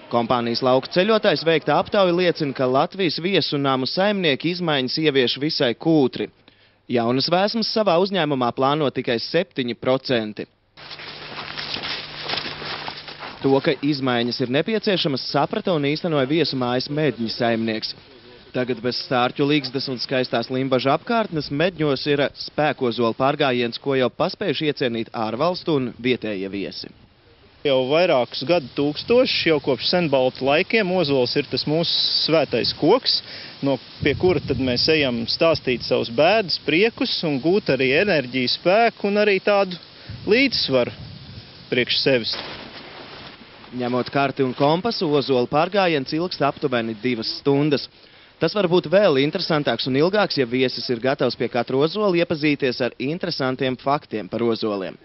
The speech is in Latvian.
Kompānijas Lauku ceļotājs veikta aptauja liecina, ka Latvijas viesu namu saimnieki izmaiņas ievieš visai kūtri. Jaunas vēsmas savā uzņēmumā plāno tikai 7%. To, ka izmaiņas ir nepieciešamas, saprata un īstenoja viesu mājas Medņu saimnieks. Tagad bez stārķu līgstas un skaistās Limbažu apkārtnes Medņos ir spēkozola pārgājiens, ko jau paspējuši iecienīt ārvalstu un vietējie viesi. Jau vairākus gadu tūkstošus, jau kopš senbaltu laikiem, ozols ir tas mūsu svētais koks, pie kura tad mēs ejam stāstīt savus bēdas, priekus un gūt arī enerģiju, spēku un arī tādu līdzsvaru priekš sevis. Ņemot karti un kompasu, ozola pārgājiens ilgst aptuveni 2 stundas. Tas var būt vēl interesantāks un ilgāks, ja viesis ir gatavs pie katra ozola iepazīties ar interesantiem faktiem par ozoliem.